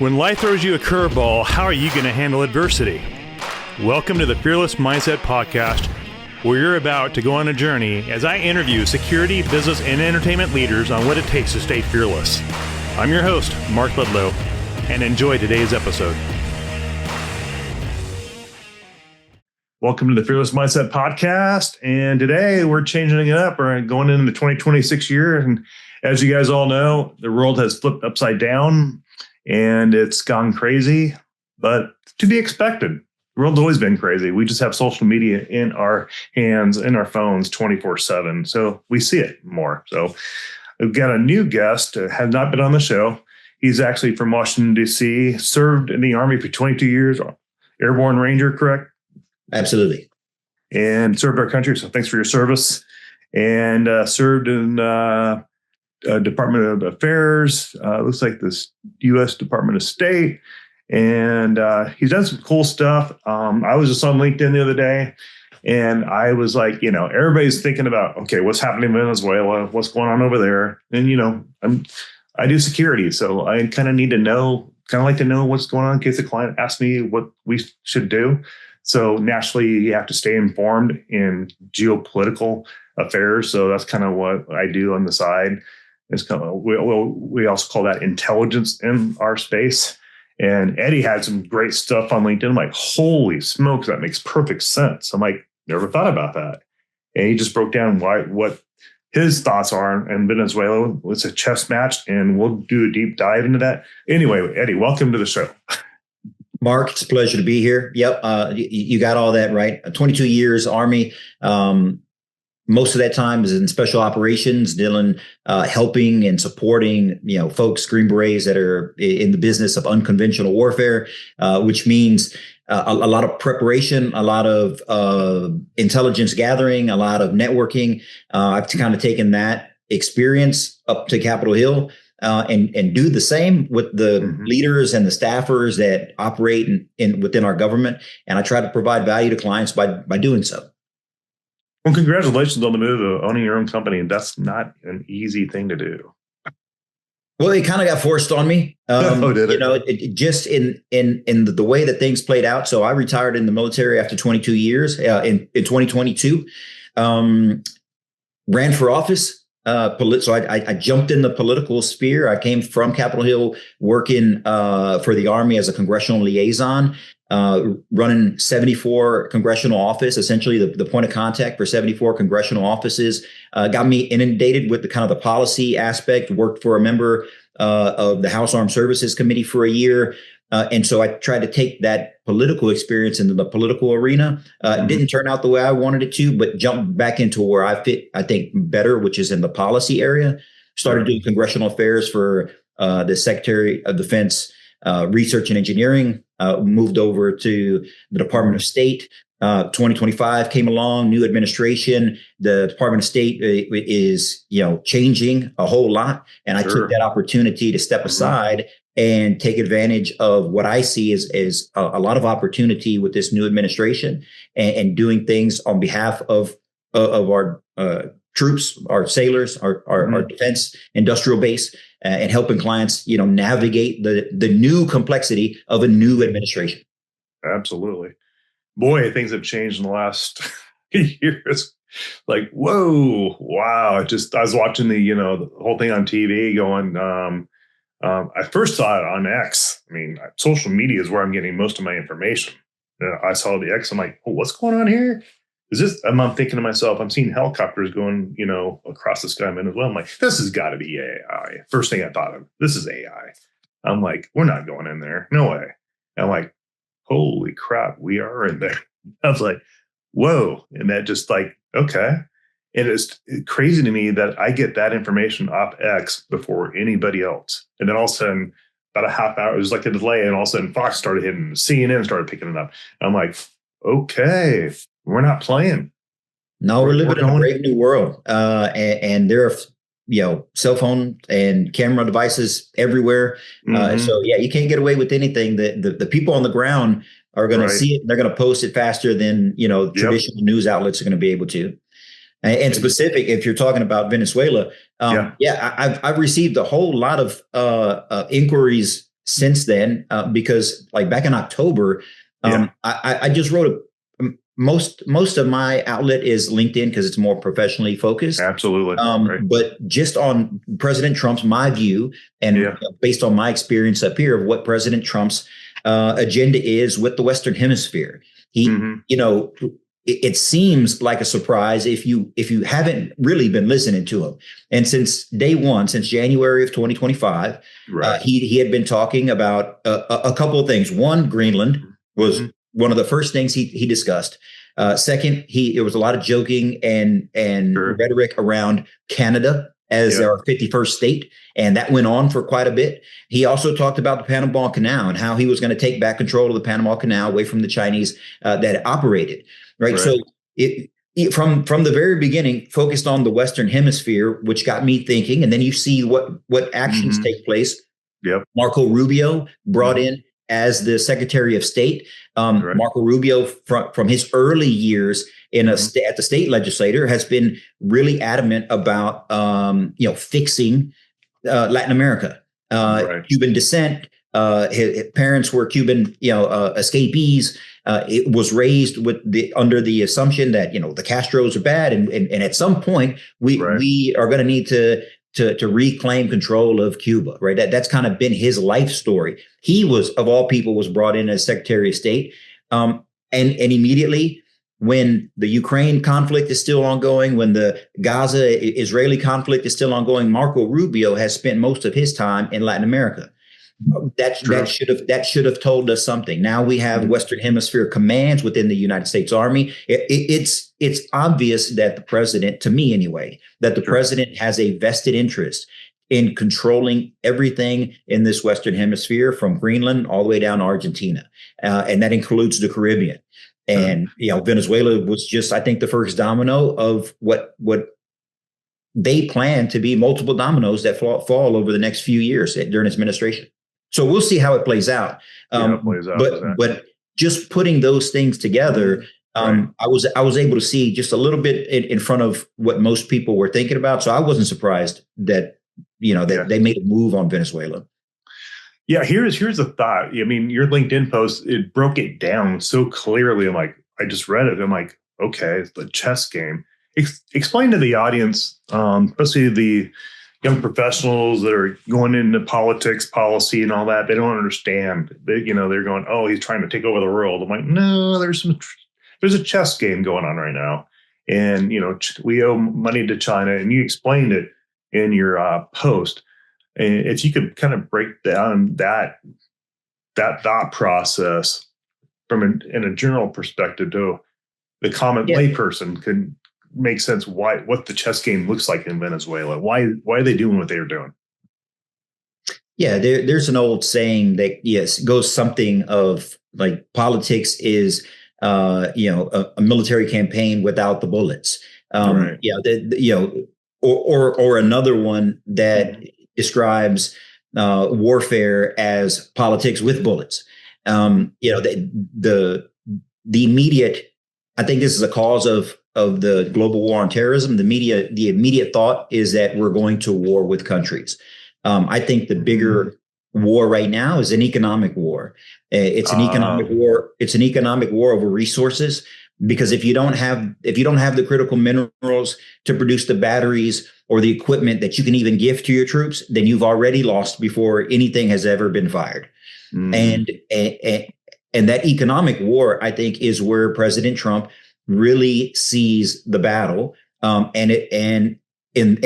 When life throws you a curveball, how are you going to handle adversity? Welcome to the Fearless Mindset Podcast, where you're about to go on a journey as I interview security, business, and entertainment leaders on what it takes to stay fearless. I'm your host, Mark Ludlow, and enjoy today's episode. Welcome to the Fearless Mindset Podcast, and today we're changing it up. We're going into the 2026 year, and as you guys all know, the world has flipped upside down. And it's gone crazy, but to be expected. The world's always been crazy. We just have social media in our hands, in our phones 24/7. So we see it more. So we've got a new guest, has not been on the show. He's actually from Washington, D.C., served in the Army for 22 years, Airborne Ranger, correct? Absolutely. And served our country. So thanks for your service. And served in Department of Affairs, looks like this U.S. Department of State, and he's done some cool stuff. I was just on LinkedIn the other day, and I was like, everybody's thinking about, okay, what's happening in Venezuela, what's going on over there, and I do security, so I kind of need to know, like to know what's going on in case the client asks me what we should do. So naturally, you have to stay informed in geopolitical affairs. So that's kind of what I do on the side. It's kind of, we also call that intelligence in our space. And Eddie had some great stuff on LinkedIn. I'm like, holy smokes, that makes perfect sense. I'm like, never thought about that. And he just broke down what his thoughts are in Venezuela. It's a chess match, and we'll do a deep dive into that. Anyway, Eddie, welcome to the show. Mark, it's a pleasure to be here. Yep, you got all that right. 22 years Army. Most of that time is in special operations, dealing, helping and supporting, folks, Green Berets that are in the business of unconventional warfare, which means a lot of preparation, a lot of intelligence gathering, a lot of networking. I've kind of taken that experience up to Capitol Hill and do the same with the leaders and the staffers that operate within our government. And I try to provide value to clients by doing so. Well, congratulations on the move of owning your own company. And that's not an easy thing to do. Well, it kind of got forced on me. Did it? It just in the way that things played out. So I retired in the military after 22 years in 2022. Ran for office. So I jumped in the political sphere. I came from Capitol Hill working for the Army as a congressional liaison. Running 74 congressional office, essentially the point of contact for 74 congressional offices, got me inundated with the kind of the policy aspect, worked for a member of the House Armed Services Committee for a year. And so I tried to take that political experience into the political arena. It didn't turn out the way I wanted it to, but jumped back into where I fit, I think, better, which is in the policy area. Started doing congressional affairs for the Secretary of Defense, Research and Engineering. Moved over to the Department of State. 2025 came along, new administration. The Department of State is, changing a whole lot. And I took that opportunity to step aside and take advantage of what I see as a lot of opportunity with this new administration and doing things on behalf of our troops, our sailors, our defense industrial base, and helping clients, navigate the new complexity of a new administration. Absolutely. Boy, things have changed in the last years. Like, whoa, wow. I was watching the whole thing on TV going, I first saw it on X. I mean, social media is where I'm getting most of my information. I saw the X. I'm like, oh, what's going on here? I'm thinking to myself, I'm seeing helicopters going, across the sky in Venezuela. I'm like, this has got to be AI. First thing I thought of, this is AI. I'm like, we're not going in there. No way. And I'm like, holy crap, we are in there. I was like, whoa. And that just like, okay. And it's crazy to me that I get that information off X before anybody else. And then all of a sudden, about a half hour, it was like a delay. And all of a sudden Fox started hitting, CNN started picking it up. I'm like, okay. We're not playing. No, we're living in a brave new world. And there are, cell phone and camera devices everywhere. So, you can't get away with anything. The people on the ground are going to see it. They're going to post it faster than, traditional news outlets are going to be able to. And specific, if you're talking about Venezuela, I've received a whole lot of inquiries since then, because like back in October, I just wrote most of my outlet is LinkedIn because it's more professionally focused. Absolutely. Right. But just on President Trump's, my view, and based on my experience up here of what President Trump's agenda is with the Western Hemisphere, it seems like a surprise if you haven't really been listening to him. And since day one, since January of 2025, he had been talking about a couple of things. One, Greenland was one of the first things he discussed. Second, there was a lot of joking and rhetoric around Canada as our 51st state. And that went on for quite a bit. He also talked about the Panama Canal and how he was going to take back control of the Panama Canal away from the Chinese that operated. Right. So from the very beginning, focused on the Western Hemisphere, which got me thinking. And then you see what actions take place. Marco Rubio brought in as the Secretary of State. Marco Rubio, from his early years at the state legislature, has been really adamant about fixing Latin America. Cuban descent. His parents were Cuban, escapees. It was raised under the assumption that the Castros are bad, and at some point we are going to need to reclaim control of Cuba. Right, that's kind of been his life story. He was, of all people, was brought in as Secretary of State, and immediately when the Ukraine conflict is still ongoing, when the Gaza-Israeli conflict is still ongoing, Marco Rubio has spent most of his time in Latin America. That should have told us something. Now we have Western Hemisphere commands within the United States Army. It's obvious that the president, to me anyway, that the president has a vested interest in controlling everything in this Western Hemisphere, from Greenland all the way down to Argentina, and that includes the Caribbean. And Venezuela was just, I think, the first domino of what they plan to be multiple dominoes that fall over the next few years during his administration. So we'll see how it plays out. But just putting those things together, I was able to see just a little bit in front of what most people were thinking about. So I wasn't surprised that they made a move on Venezuela. Yeah, here's a thought. I mean, your LinkedIn post, it broke it down so clearly. I'm like, I just read it. I'm like, okay, it's the chess game. Explain to the audience, especially the young professionals that are going into politics, policy, and all that. They don't understand. They're going, oh, he's trying to take over the world. I'm like, no, there's a chess game going on right now, and we owe money to China, and you explained it in your post. And if you could kind of break down that thought process in a general perspective to the common layperson could make sense what the chess game looks like in Venezuela. Why are they doing what they're doing? Yeah, there's an old saying that goes something of like politics is a military campaign without the bullets. Or another one that describes warfare as politics with bullets. The immediate, I think this is a cause of the global war on terrorism. The immediate thought is that we're going to war with countries. I think the bigger war right now is an economic war. It's an economic war. It's an economic war over resources, because if you don't have the critical minerals to produce the batteries or the equipment that you can even give to your troops, then you've already lost before anything has ever been fired. And that economic war, I think, is where President Trump really sees the battle. And in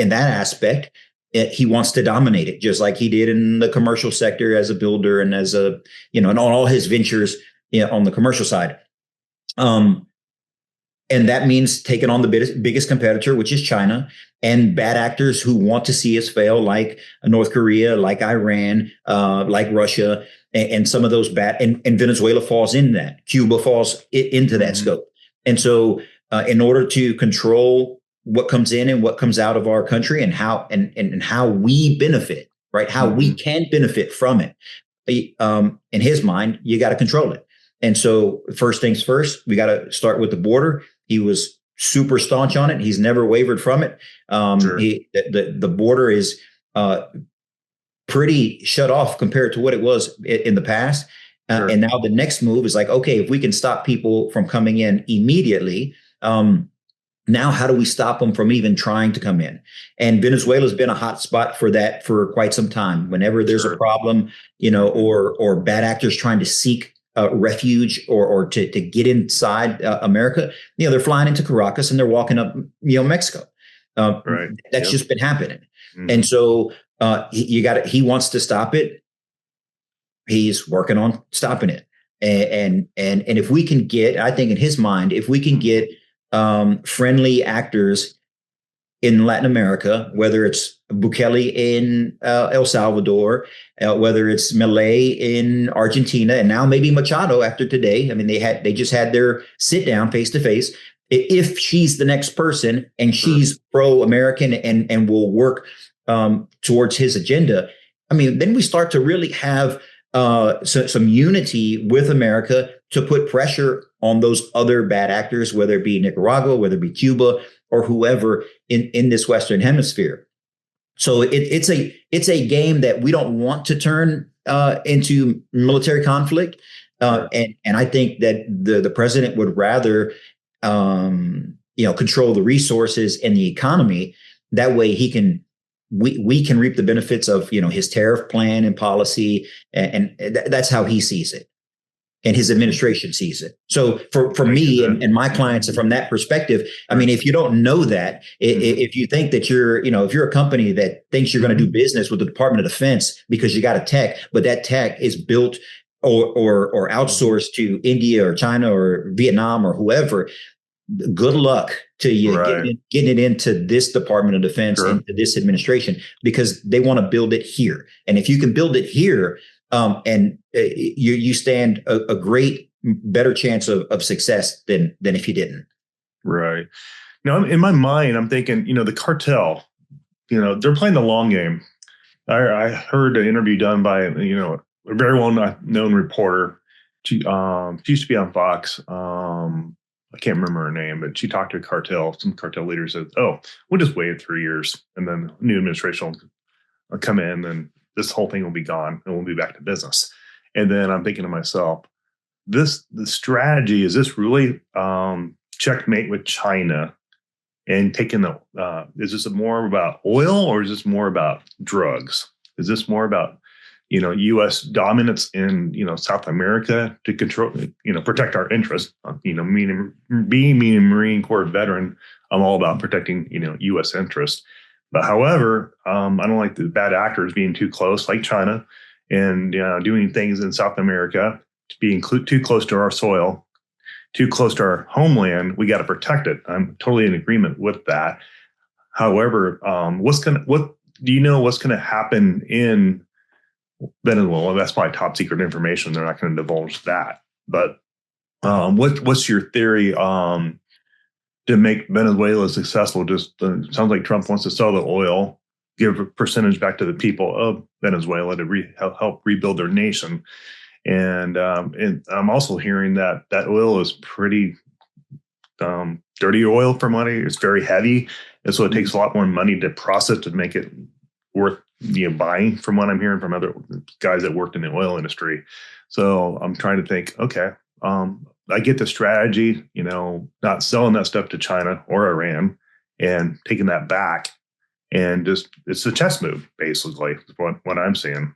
that aspect, he wants to dominate it, just like he did in the commercial sector as a builder and as and on all his ventures on the commercial side. And that means taking on the biggest competitor, which is China, and bad actors who want to see us fail, like North Korea, like Iran, like Russia, and some of those bad. And Venezuela falls in that. Cuba falls into that scope. And so in order to control what comes in and what comes out of our country, and how we benefit, right? How we can benefit from it. In his mind, you got to control it. And so first things first, we got to start with the border. He was super staunch on it. He's never wavered from it. The border is pretty shut off compared to what it was in the past. Sure. And now the next move is like, okay, if we can stop people from coming in immediately, now how do we stop them from even trying to come in? And Venezuela's been a hot spot for that for quite some time. Whenever there's a problem, or bad actors trying to seek refuge or to get inside America, they're flying into Caracas and they're walking up, Mexico. Right. That's just been happening. Mm-hmm. And so he wants to stop it. He's working on stopping it. And if we can get, I think in his mind, if we can get friendly actors in Latin America, whether it's Bukele in El Salvador, whether it's Milei in Argentina, and now maybe Machado after today. I mean, they just had their sit down face to face. If she's the next person and she's pro-American and will work towards his agenda, I mean, then we start to really have some unity with America to put pressure on those other bad actors, whether it be Nicaragua, whether it be Cuba, or whoever in this Western Hemisphere. So it's a game that we don't want to turn into military conflict, and I think that the president would rather control the resources and the economy. That way, we can reap the benefits of his tariff plan and policy, and that's how he sees it, and his administration sees it. So for me and my clients, and from that perspective, I mean, if you don't know that, if you think that if you're a company that thinks you're going to do business with the Department of Defense because you got a tech, but that tech is built or outsourced to India or China or Vietnam or whoever, good luck to you getting it into this Department of Defense, into this administration, because they want to build it here. And if you can build it here, and you stand a great, better chance of success than if you didn't. Right. Now, in my mind, I'm thinking, the cartel, they're playing the long game. I heard an interview done by, a very well-known reporter. She used to be on Fox. I can't remember her name, but she talked to some cartel leaders, said, "Oh, we'll just wait 3 years, and then the new administration will come in, and this whole thing will be gone, and we'll be back to business." And then I'm thinking to myself, the strategy, is this really checkmate with China and taking is this more about oil, or is this more about drugs? Is this more about U.S. dominance in, South America to control, protect our interests? Being a Marine Corps veteran, I'm all about protecting, U.S. interests. But however, I don't like the bad actors being too close, like China, and doing things in South America, being too close to our soil, too close to our homeland. We got to protect it. I'm totally in agreement with that. However, what's going to happen in Venezuela? That's probably top secret information. They're not going to divulge that. But what's your theory to make Venezuela successful? Just sounds like Trump wants to sell the oil, give a percentage back to the people of Venezuela to help rebuild their nation. And I'm also hearing that oil is pretty dirty oil for money. It's very heavy, and so it takes a lot more money to process to make it worth buying, from what I'm hearing from other guys that worked in the oil industry. So I'm trying to think, okay, I get the strategy, not selling that stuff to China or Iran and taking that back, and just it's a chess move, basically, is what I'm seeing.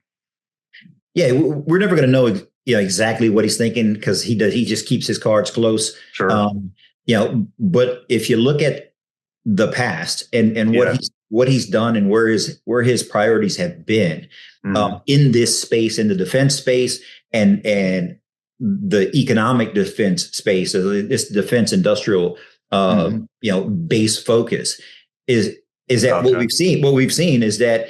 Yeah, we're never going to know exactly what he's thinking, because he just keeps his cards close. Sure. But if you look at the past and what he's done and where his priorities have been in this space, in the defense space and the economic defense space, this defense industrial base focus is that what we've seen is that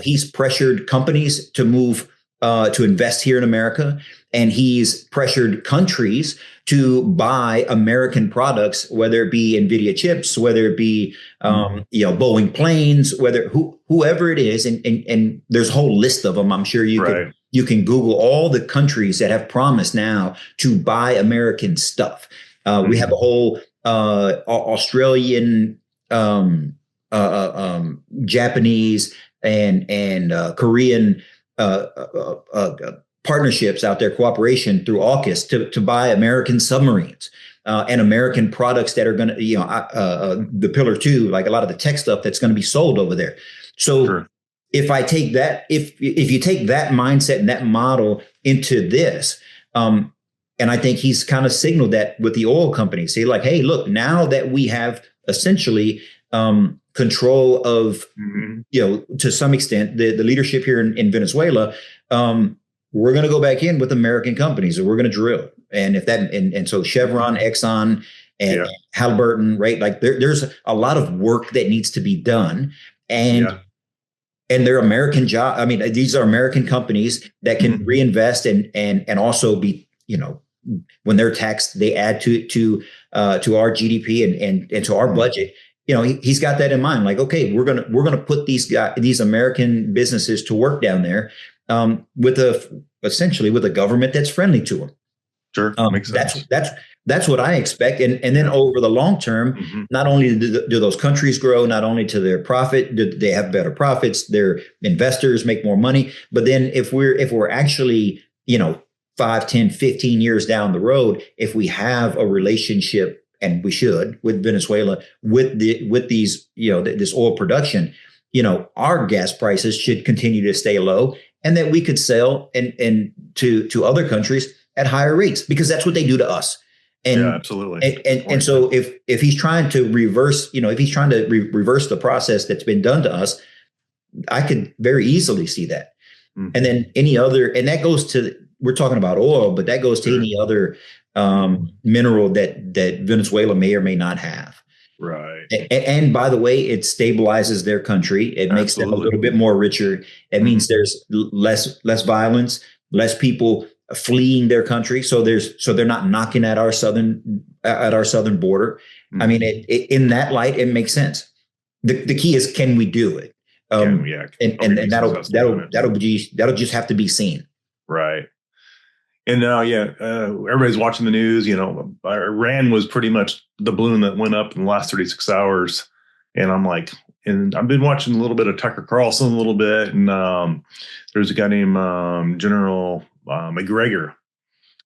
he's pressured companies to move to invest here in America, and he's pressured countries to buy American products, whether it be NVIDIA chips, whether it be Boeing planes, whoever it is, and there's a whole list of them. I'm sure you can Google all the countries that have promised now to buy American stuff. We have a whole Australian, Japanese, and Korean partnerships out there, cooperation through AUKUS to buy American submarines and American products that are going to, the Pillar 2, like a lot of the tech stuff that's going to be sold over there. So sure. If I take that, if you take that mindset and that model into this, and I think he's kind of signaled that with the oil companies, say like, hey, look, now that we have essentially control of, to some extent, the leadership here in Venezuela, we're going to go back in with American companies and we're going to drill. And if that, and so Chevron, Exxon, and Halliburton, right? Like there's a lot of work that needs to be done. And they're American job. I mean, these are American companies that can reinvest and also be, when they're taxed, they add to our GDP and to our budget. He's got that in mind. Like, okay, we're gonna put these American businesses to work down there, essentially with a government that's friendly to them. Sure, makes sense. That's what I expect. And then over the long term, not only do those countries grow, not only to their profit, do they have better profits, their investors make more money. But then if we're actually, 5, 10, 15 years down the road, if we have a relationship, and we should, with Venezuela, with these, this oil production, our gas prices should continue to stay low, and that we could sell and to other countries at higher rates, because that's what they do to us. And absolutely. And so if he's trying to reverse, reverse the process that's been done to us, I could very easily see that. And then any other, and that goes to, we're talking about oil, but that goes to any other mineral that Venezuela may or may not have. Right. And by the way, it stabilizes their country. It makes them a little bit more richer. It means there's less violence, less people fleeing their country. So they're not knocking at our southern border. I mean, in that light, it makes sense. The key is, can we do it? And that'll just have to be seen. Right. And now, everybody's watching the news. Iran was pretty much the balloon that went up in the last 36 hours. And I'm like, and I've been watching a little bit of Tucker Carlson a little bit. And there's a guy named General McGregor.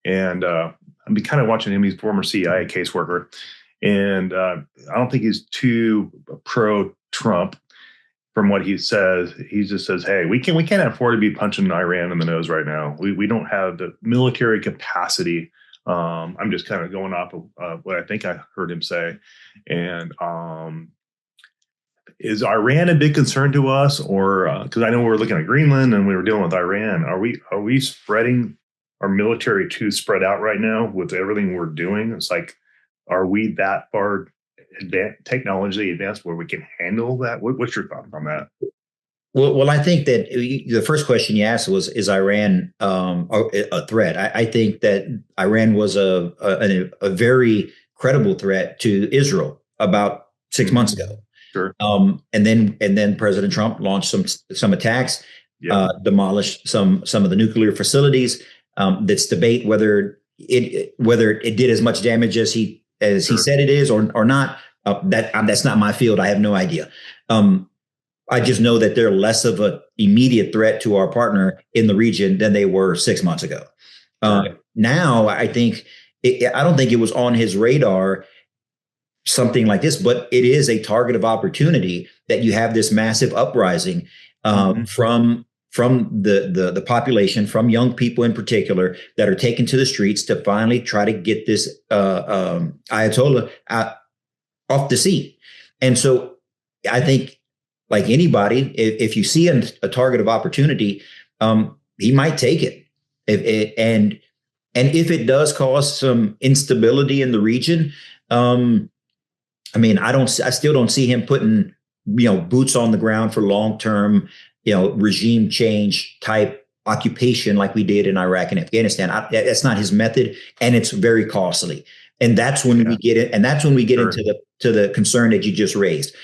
And I've been kind of watching him. He's a former CIA caseworker. And I don't think he's too pro-Trump. From what he says, he just says, "Hey, we can't afford to be punching Iran in the nose right now. We don't have the military capacity." I'm just kind of going off of what I think I heard him say. And is Iran a big concern to us, or because I know we're looking at Greenland and we were dealing with Iran? Are we spreading our military too spread out right now with everything we're doing? It's like, are we that far technology advanced where we can handle that? What's your thought on that? Well, I think that the first question you asked was, is Iran a threat? I think that Iran was a very credible threat to Israel about 6 months ago. Sure. And then President Trump launched some attacks, demolished some of the nuclear facilities. That's debate whether it did as much damage as he said it is or not. That's not my field. I have no idea. I just know that they're less of an immediate threat to our partner in the region than they were 6 months ago. Now, I think I don't think it was on his radar, something like this, but it is a target of opportunity that you have this massive uprising from the population, from young people in particular, that are taken to the streets to finally try to get this Ayatollah off the seat. And so I think, like anybody, if you see a target of opportunity, he might take it. And if it does cause some instability in the region, I mean, I still don't see him putting, boots on the ground for long-term, regime change type occupation like we did in Iraq and Afghanistan. That's not his method, and it's very costly. And that's when we get it. And that's when we get into the concern that you just raised,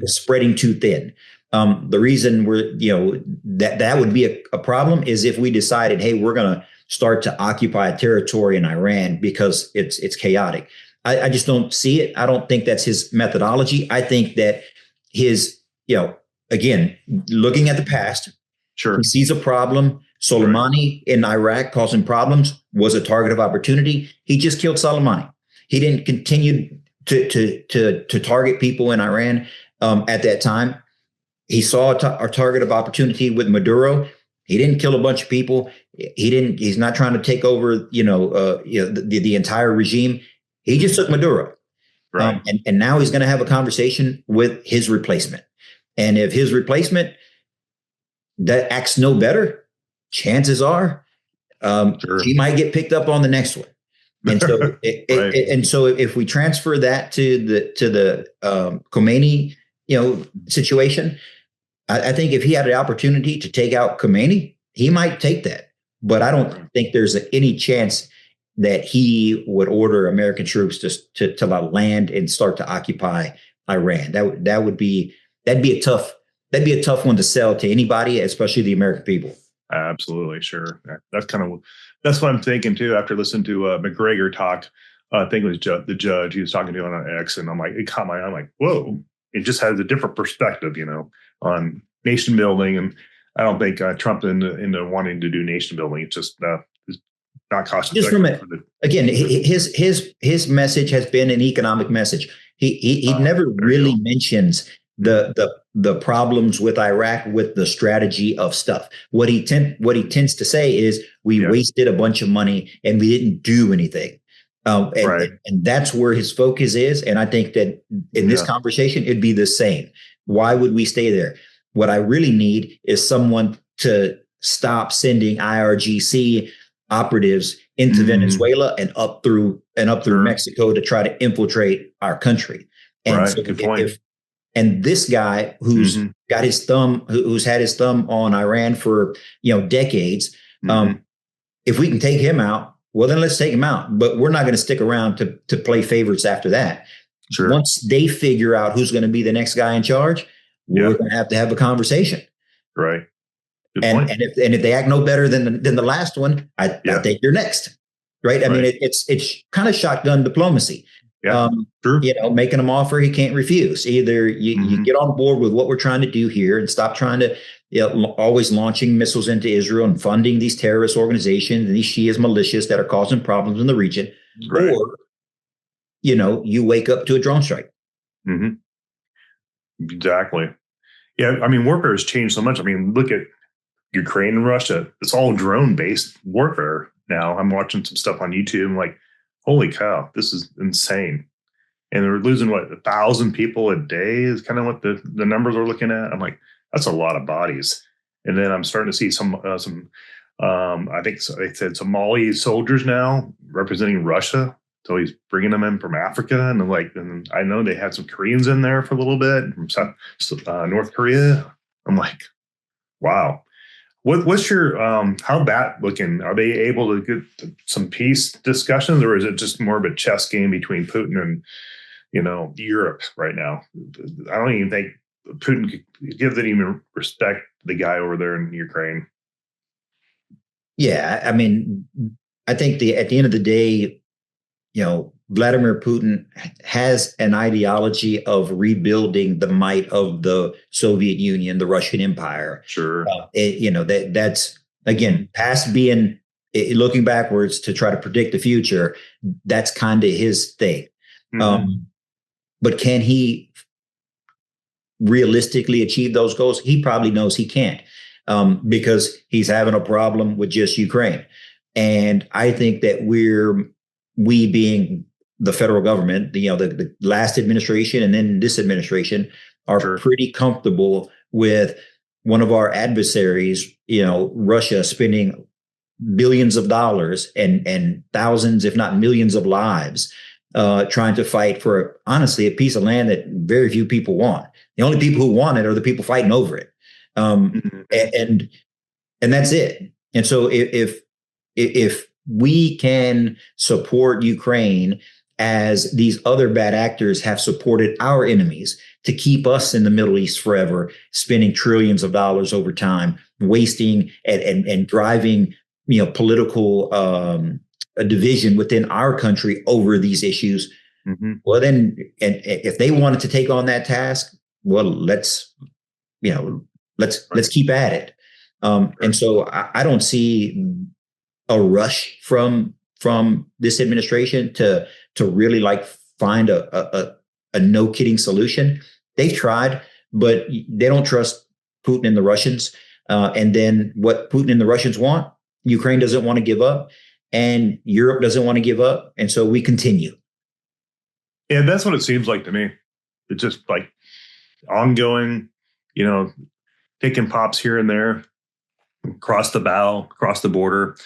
spreading too thin. The reason that would be a problem is if we decided, hey, we're going to start to occupy a territory in Iran because it's chaotic. I just don't see it. I don't think that's his methodology. I think that his again, looking at the past, Sure. he sees a problem. Soleimani in Iraq causing problems was a target of opportunity. He just killed Soleimani. He didn't continue to target people in Iran at that time. He saw a target of opportunity with Maduro. He didn't kill a bunch of people. He's not trying to take over, the entire regime. He just took Maduro. Right. And now he's going to have a conversation with his replacement. And if his replacement that acts no better, chances are Sure. he might get picked up on the next one. And so, Right. and so, if we transfer that to the Khomeini, situation, I think if he had the opportunity to take out Khomeini, he might take that. But I don't think there's any chance that he would order American troops to land and start to occupy Iran. That'd be a tough one to sell to anybody, especially the American people. Absolutely. Sure. That's what I'm thinking too. After listening to McGregor talk, I think it was the judge he was talking to on X, and I'm like, it caught my eye. I'm like, whoa! It just has a different perspective, on nation building, and I don't think Trump into wanting to do nation building. It's just it's not cost effective. Again, his message has been an economic message. He never really mentions the problems with Iraq with the strategy of stuff. What he tends to say is we wasted a bunch of money and we didn't do anything. And that's where his focus is. And I think that in this conversation, it'd be the same. Why would we stay there? What I really need is someone to stop sending IRGC operatives into Venezuela and up through Mexico to try to infiltrate our country. And so good point. And this guy who's got his thumb, who's had his thumb on Iran for decades, if we can take him out, well, then let's take him out. But we're not going to stick around to play favorites after that. Sure. Once they figure out who's going to be the next guy in charge, we're going to have a conversation. Right. And if they act no better than the last one, I think you're next. Right. I mean, it's kind of shotgun diplomacy. Yeah, true. Making them offer he can't refuse. Either you get on board with what we're trying to do here and stop trying to always launching missiles into Israel and funding these terrorist organizations and these Shia militias that are causing problems in the region, or you wake up to a drone strike. Exactly. Yeah, I mean, warfare has changed so much. I mean, look at Ukraine and Russia. It's all drone-based warfare now. I'm watching some stuff on YouTube. I'm like, holy cow, this is insane. And they're losing 1,000 people a day is kind of what the numbers we're looking at. I'm like, that's a lot of bodies. And then I'm starting to see some I think they said Somali soldiers now representing Russia. So he's bringing them in from Africa, and I know they had some Koreans in there for a little bit from North Korea. I'm like, wow. What's your how's that looking? Are they able to get some peace discussions, or is it just more of a chess game between Putin and Europe right now? I don't even think Putin gives any respect to the guy over there in Ukraine. Yeah, I mean, I think at the end of the day, Vladimir Putin has an ideology of rebuilding the might of the Soviet Union, the Russian Empire. Sure. That's again, past being looking backwards to try to predict the future. That's kind of his thing. But can he realistically achieve those goals? He probably knows he can't because he's having a problem with just Ukraine. And I think that we being the federal government, the last administration and then this administration are pretty comfortable with one of our adversaries, Russia, spending billions of dollars and thousands, if not millions of lives, trying to fight for, honestly, a piece of land that very few people want. The only people who want it are the people fighting over it. And that's it. And so if we can support Ukraine as these other bad actors have supported our enemies to keep us in the Middle East forever, spending trillions of dollars over time, wasting and driving, political a division within our country over these issues. Well, then, and if they wanted to take on that task, well, let's let's keep at it. And so I don't see a rush from this administration to really like find a no kidding solution. They've tried, but they don't trust Putin and the Russians. And then what Putin and the Russians want, Ukraine doesn't want to give up, and Europe doesn't want to give up. And so we continue. And that's what it seems like to me. It's just like ongoing, taking pops here and there, across the bow, across the border.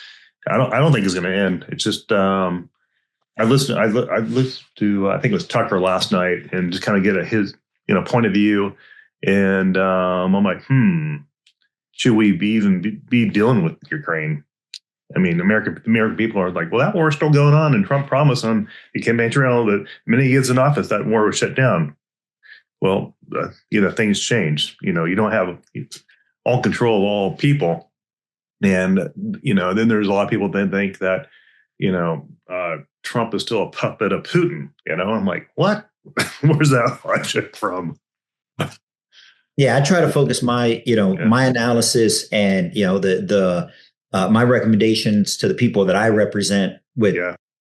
I don't think it's going to end. It's just I listened to I think it was Tucker last night, and just kind of get his point of view. And I'm like, should we be dealing with Ukraine? I mean, the American people are like, well, that war's still going on, and Trump promised on the campaign trail that the minute he gets in office, that war was shut down. Well, things change. You don't have all control of all people, and then there's a lot of people that think that Trump is still a puppet of Putin. I'm like, what? Where's that logic from? Yeah, I try to focus my my analysis and my recommendations to the people that I represent with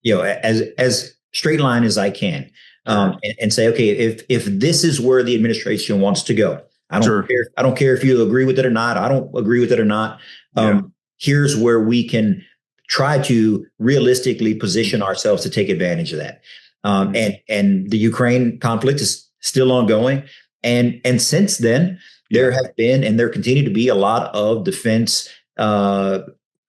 as straight line as I can, and say, okay, if this is where the administration wants to go, I don't care if you agree with it or not. I don't agree with it or not. Here's where we can try to realistically position ourselves to take advantage of that. And the Ukraine conflict is still ongoing. And since then, there have been and there continue to be a lot of defense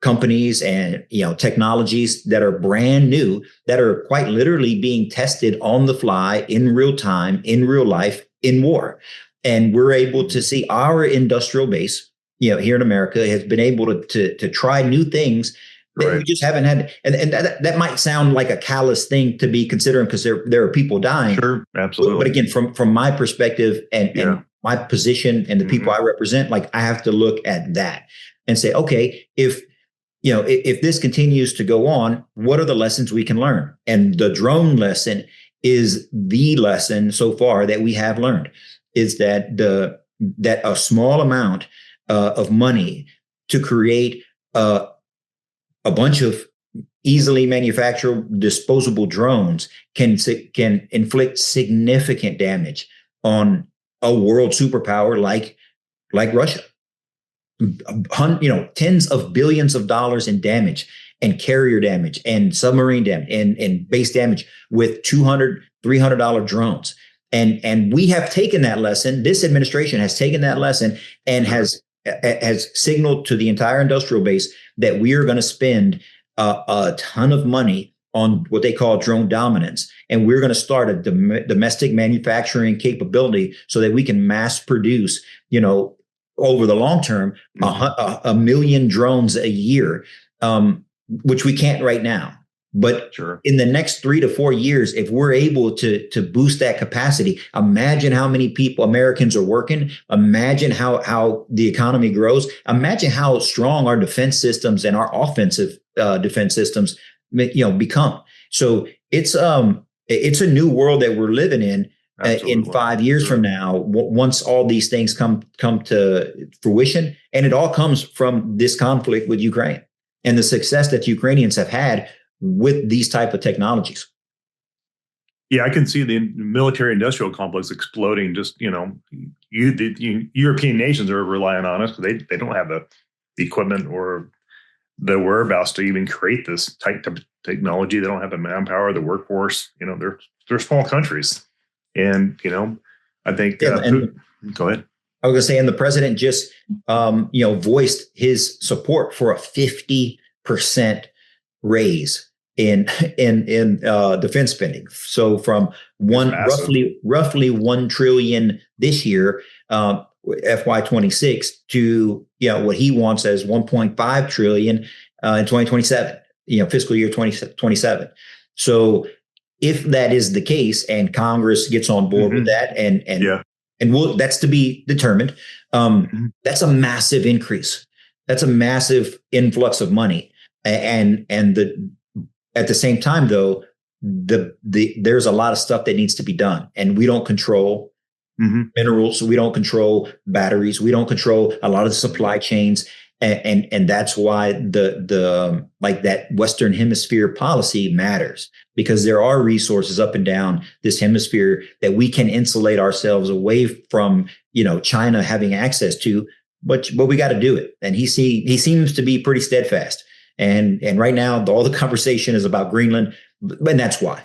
companies and technologies that are brand new, that are quite literally being tested on the fly, in real time, in real life, in war. And we're able to see our industrial base, here in America, has been able to try new things that we just haven't had. And that might sound like a callous thing to be considering, because there are people dying. Sure, absolutely. But again, from my perspective and my position and the people I represent, like, I have to look at that and say, okay, if this continues to go on, what are the lessons we can learn? And the drone lesson is the lesson so far that we have learned, is that a small amount of money to create a bunch of easily manufacturable disposable drones can inflict significant damage on a world superpower like Russia. Tens of billions of dollars in damage, and carrier damage, and submarine damage, and base damage with $200, $300 drones. And we have taken that lesson. This administration has taken that lesson and has signaled to the entire industrial base that we are going to spend a ton of money on what they call drone dominance. And we're going to start a domestic manufacturing capability so that we can mass produce, over the long term, a million drones a year, which we can't right now. But in the next 3 to 4 years, if we're able to boost that capacity, imagine how many Americans are working. Imagine how the economy grows. Imagine how strong our defense systems and our offensive defense systems, become. So it's a new world that we're living in. In 5 years from now, once all these things come to fruition, and it all comes from this conflict with Ukraine and the success that Ukrainians have had with these type of technologies. Yeah, I can see the military industrial complex exploding. Just, the European nations are relying on us because they don't have the equipment or the whereabouts to even create this type of technology. They don't have the manpower, the workforce. They're small countries. And, I think, go ahead. I was going to say, and the president just, voiced his support for a 50% raise in defense spending. So from roughly $1 trillion this year, FY26, to what he wants as $1.5 trillion in 2027, fiscal year 2027. So if that is the case, and Congress gets on board with that, and that's to be determined, that's a massive increase. That's a massive influx of money. And at the same time, though, there's a lot of stuff that needs to be done, and we don't control minerals. We don't control batteries. We don't control a lot of the supply chains. And that's why the like that Western Hemisphere policy matters, because there are resources up and down this hemisphere that we can insulate ourselves away from, China having access to, but we got to do it. And he seems to be pretty steadfast. And right now, all the conversation is about Greenland, and that's why.